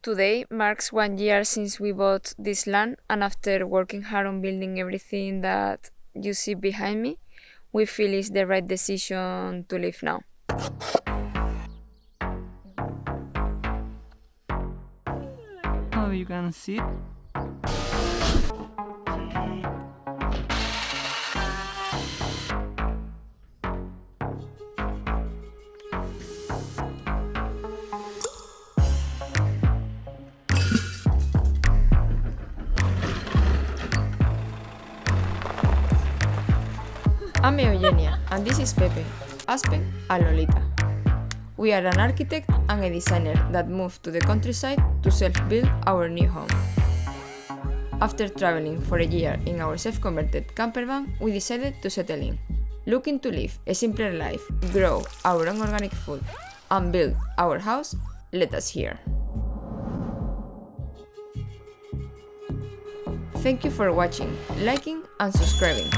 Today marks 1 year since we bought this land, and after working hard on building everything that you see behind me, we feel it's the right decision to live now. How you can see. I'm Eugenia, and this is Pepe, Aspen, and Lolita. We are an architect and a designer that moved to the countryside to self-build our new home. After traveling for a year in our self-converted campervan, we decided to settle in. Looking to live a simpler life, grow our own organic food, and build our house led us here. Thank you for watching, liking, and subscribing.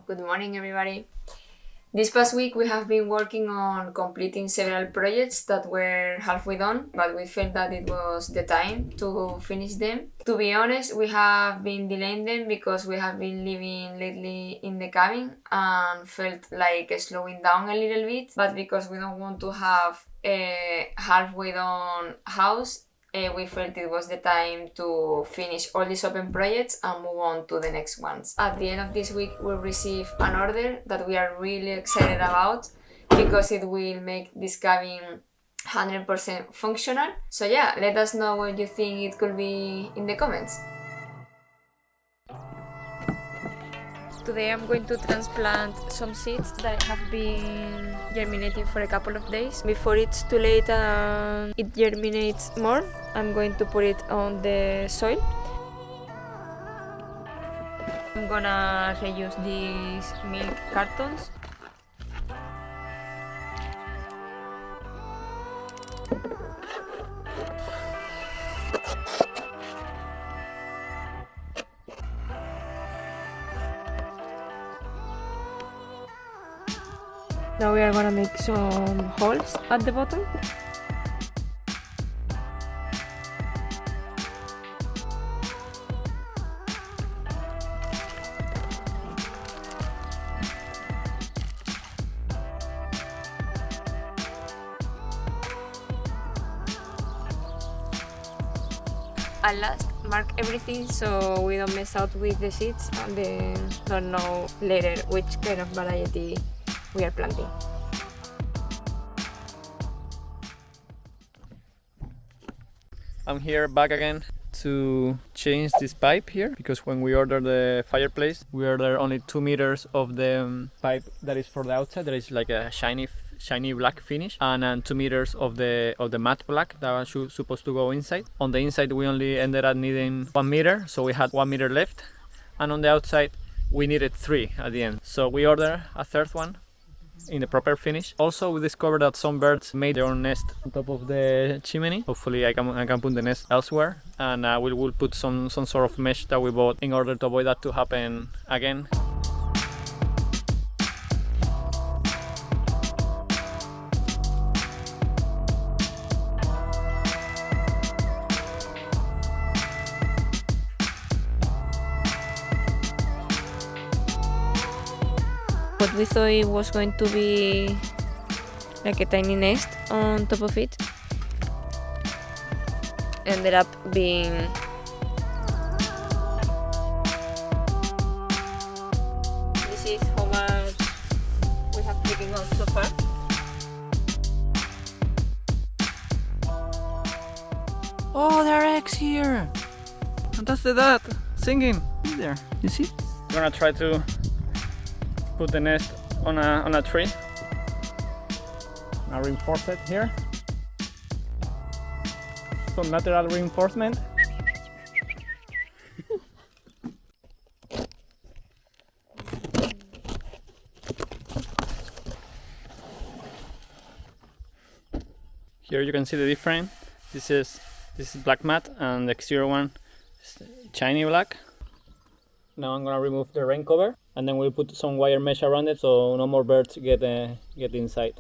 Good morning, everybody. This past week we have been working on completing several projects that were halfway done, but we felt that it was the time to finish them. To be honest, we have been delaying them because we have been living lately in the cabin and felt like slowing down a little bit, but because we don't want to have a halfway done house, we felt it was the time to finish all these open projects and move on to the next ones. At the end of this week, we'll receive an order that we are really excited about because it will make this cabin 100% functional. So yeah, let us know what you think it could be in the comments. Today I'm going to transplant some seeds that have been germinating for a couple of days. Before it's too late and it germinates more, I'm going to put it on the soil. I'm gonna reuse these milk cartons. Now we are gonna make some holes at the bottom. At last, mark everything so we don't mess out with the seeds and then don't know later which kind of variety we are planting. I'm here back again to change this pipe here because when we ordered the fireplace, we ordered only 2 meters of the pipe that is for the outside. There is like a shiny black finish, and 2 meters of the matte black that was supposed to go inside. On the inside, we only ended up needing 1 meter, so we had 1 meter left, and on the outside, we needed 3 at the end. So we ordered a third one in the proper finish. Also, we discovered that some birds made their own nest on top of the chimney. Hopefully I can put the nest elsewhere, and we'll put some sort of mesh that we bought in order to avoid that to happen again. What we thought it was going to be like a tiny nest on top of it ended up being this is how much animals so far. Oh, there are eggs here! And that's the dad singing there. You see? I'm gonna try to put the nest on a tree. I'll reinforce it here. Some natural reinforcement. Here you can see the difference. This is black mat, and the exterior one is shiny black. Now I'm gonna remove the rain cover, and then we'll put some wire mesh around it so no more birds get inside.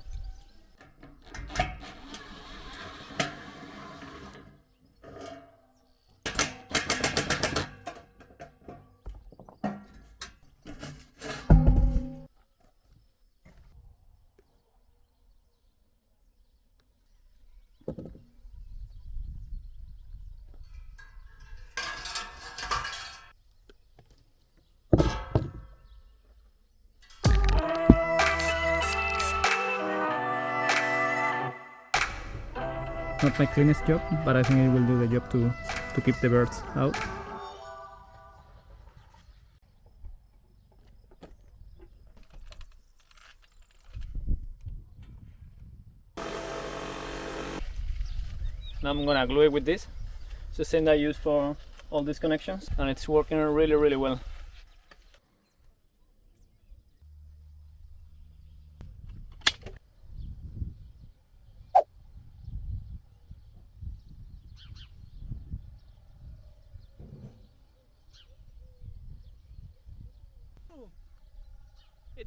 Not my cleanest job, but I think it will do the job to keep the birds out. Now I'm gonna glue it with this. It's the same that I use for all these connections, and it's working really well.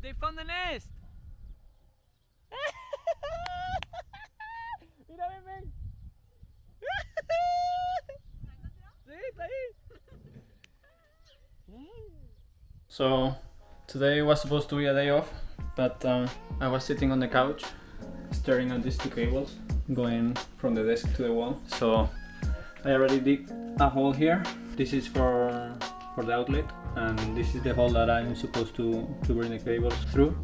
They found the nest! Mira, ven. Sí, está ahí. So, today was supposed to be a day off, but I was sitting on the couch staring at these two cables going from the desk to the wall. So, I already dig a hole here. This is for the outlet, and this is the hole that I'm supposed to bring the cables through.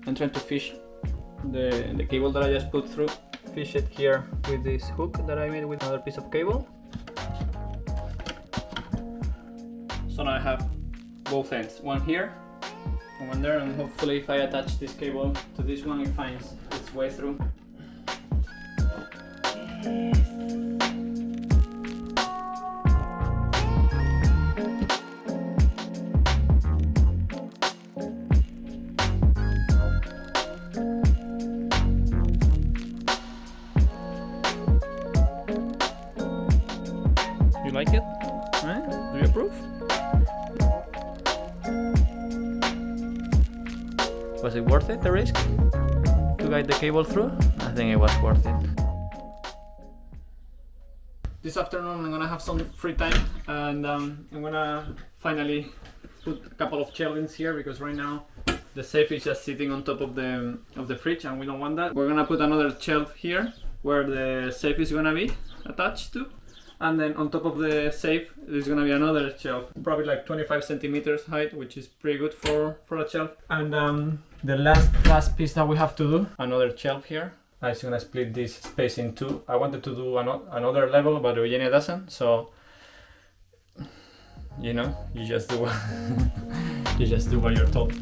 I'm trying to fish the cable that I just put through, fish it here with this hook that I made with another piece of cable. So now I have both ends, one here and one there, and hopefully if I attach this cable to this one, it finds its way through. You like it? Right? Do you approve? Was it worth it, the risk, to guide the cable through? I think it was worth it. This afternoon I'm gonna have some free time, and I'm gonna finally put a couple of shelvings here, because right now the safe is just sitting on top of the fridge, and we don't want that. We're gonna put another shelf here where the safe is gonna be attached to. And then on top of the safe, there's gonna be another shelf, probably like 25 centimeters height, which is pretty good for a shelf. And the last piece that we have to do, another shelf here. I'm just gonna split this space in two. I wanted to do another level, but Eugenia doesn't, so you know, you just do you just do what you're told.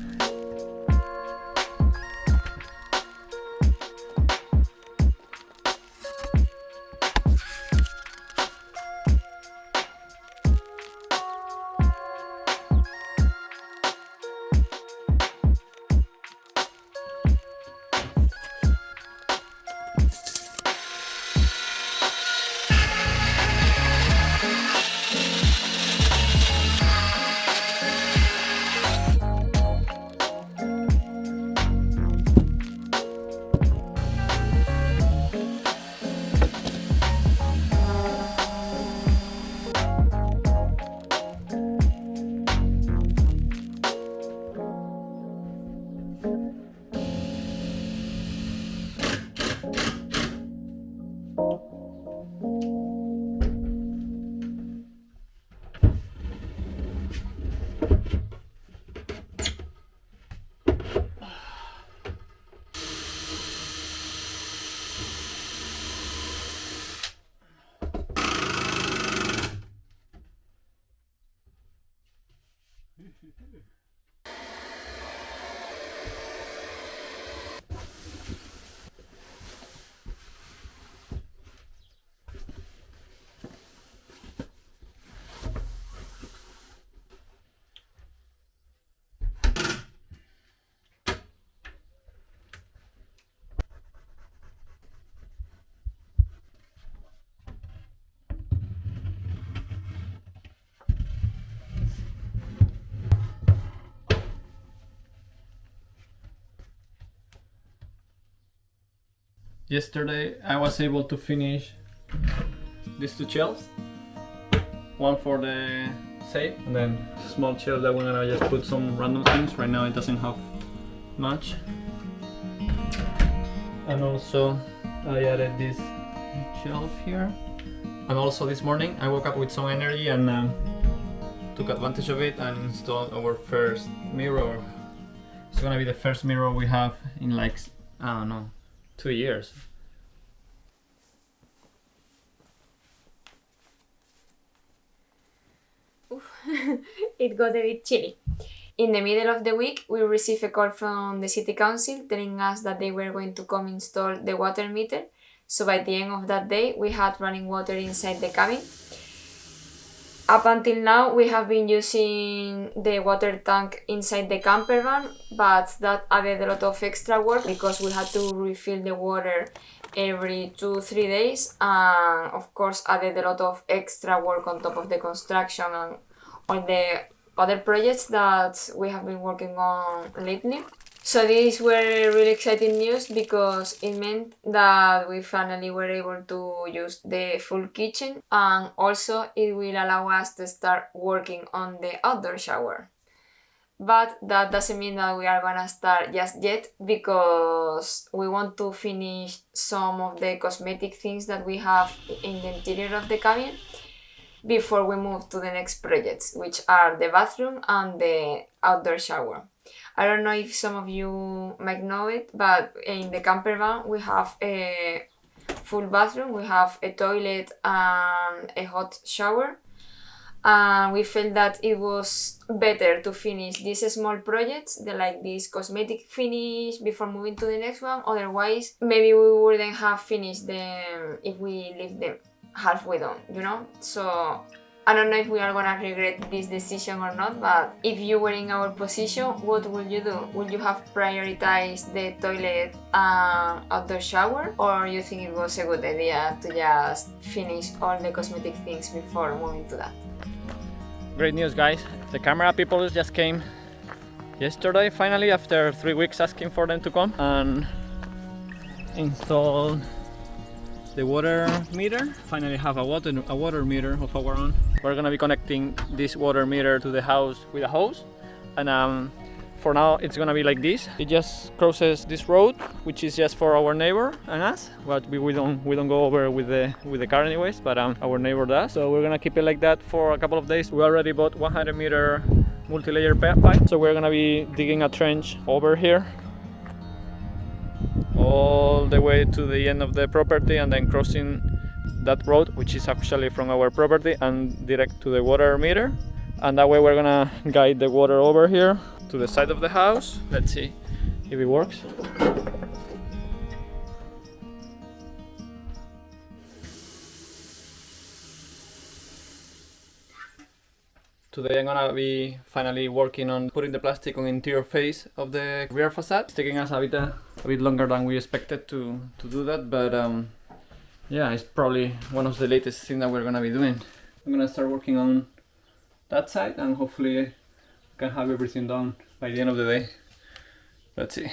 Yesterday I was able to finish these two shelves. One for the safe and then small shelf that we're gonna just put some random things. Right now it doesn't have much. And also I added this shelf here. And also this morning I woke up with some energy and took advantage of it and installed our first mirror. It's gonna be the first mirror we have in like, I don't know, 2 years. It got a bit chilly. In the middle of the week, we received a call from the city council telling us that they were going to come install the water meter. So by the end of that day, we had running water inside the cabin. Up until now, we have been using the water tank inside the camper van, but that added a lot of extra work because we had to refill the water every 2-3 days, and of course added a lot of extra work on top of the construction and all the other projects that we have been working on lately. So these were really exciting news because it meant that we finally were able to use the full kitchen, and also it will allow us to start working on the outdoor shower. But that doesn't mean that we are gonna start just yet because we want to finish some of the cosmetic things that we have in the interior of the cabin before we move to the next projects, which are the bathroom and the outdoor shower. I don't know if some of you might know it, but in the camper van we have a full bathroom, we have a toilet and a hot shower. And we felt that it was better to finish these small projects, like this cosmetic finish, before moving to the next one. Otherwise, maybe we wouldn't have finished them if we leave them halfway done, you know? So I don't know if we are gonna regret this decision or not, but if you were in our position, what would you do? Would you have prioritized the toilet and outdoor shower, or you think it was a good idea to just finish all the cosmetic things before moving to that? Great news, guys. The camera people just came yesterday, finally, after 3 weeks asking for them to come and install the water meter. Finally have a water meter of our own. We're gonna be connecting this water meter to the house with a hose, and for now it's gonna be like this. It just crosses this road, which is just for our neighbor and us. But we don't go over with the car anyways, but our neighbor does. So we're gonna keep it like that for a couple of days. We already bought 100-meter multi-layer pipe, so we're gonna be digging a trench over here all the way to the end of the property and then crossing that road, which is actually from our property, and direct to the water meter. And that way we're gonna guide the water over here to the side of the house. Let's see if it works. Today I'm gonna be finally working on putting the plastic on the interior face of the rear facade. It's taking us a bit longer than we expected to do that, but yeah, it's probably one of the latest things that we're gonna be doing. I'm gonna start working on that side and hopefully I can have everything done by the end of the day. Let's see.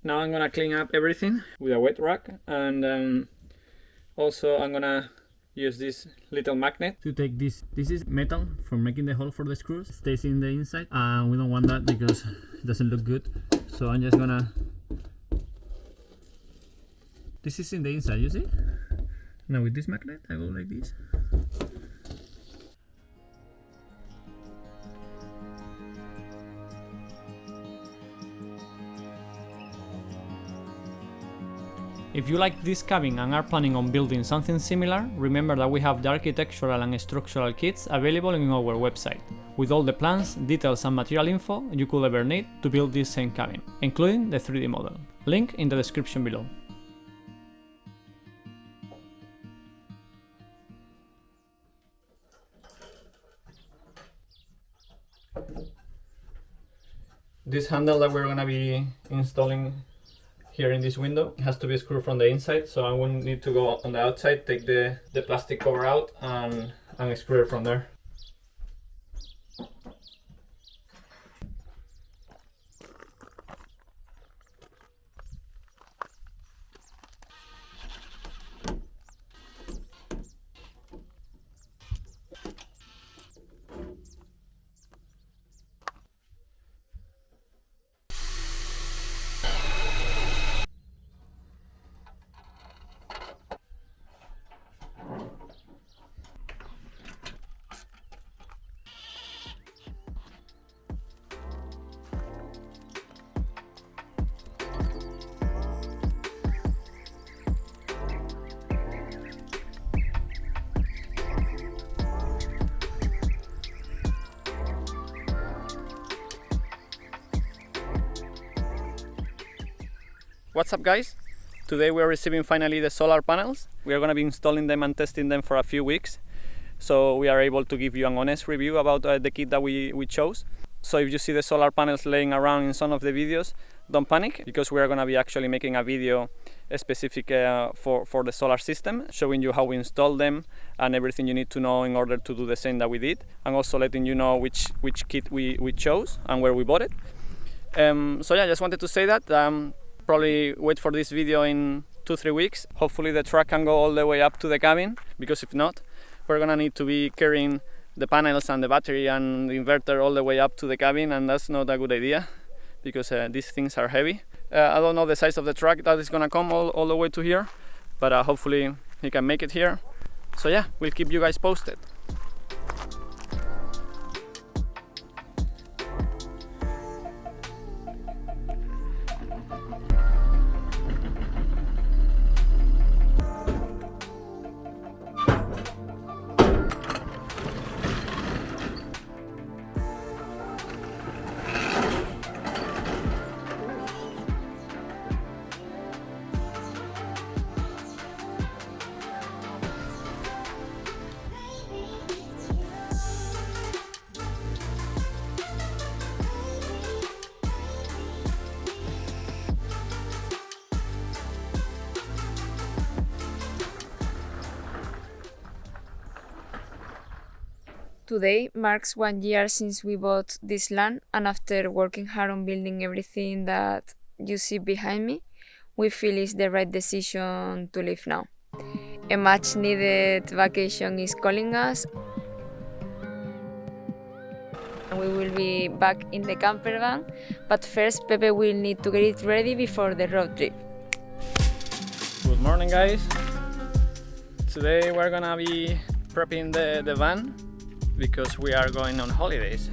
Now I'm gonna clean up everything with a wet rag, and also I'm gonna use this little magnet to take this. This is metal for making the hole for the screws. It stays in the inside, and we don't want that because it doesn't look good. So I'm just gonna. This is in the inside, you see? Now with this magnet, I go like this. If you like this cabin and are planning on building something similar, remember that we have the architectural and structural kits available on our website, with all the plans, details and material info you could ever need to build this same cabin, including the 3D model. Link in the description below. This handle that we're gonna be installing here in this window has to be screwed from the inside, so I won't need to go on the outside, take the plastic cover out and screw it from there. What's up guys? Today we are receiving finally the solar panels. We are going to be installing them and testing them for a few weeks, so we are able to give you an honest review about the kit that we chose. So if you see the solar panels laying around in some of the videos, don't panic, because we are going to be actually making a video specific for the solar system, showing you how we install them and everything you need to know in order to do the same that we did, and also letting you know which kit we chose and where we bought it. So yeah, I just wanted to say that. Probably wait for this video in 2-3 weeks. Hopefully the truck can go all the way up to the cabin, because if not, we're gonna need to be carrying the panels and the battery and the inverter all the way up to the cabin, and that's not a good idea because these things are heavy. I don't know the size of the truck that is gonna come all the way to here, but hopefully he can make it here. So yeah, we'll keep you guys posted. Today marks 1 year since we bought this land, and after working hard on building everything that you see behind me, we feel it's the right decision to leave now. A much needed vacation is calling us, and we will be back in the camper van, but first Pepe will need to get it ready before the road trip. Good morning guys. Today we're gonna be prepping the van because we are going on holidays.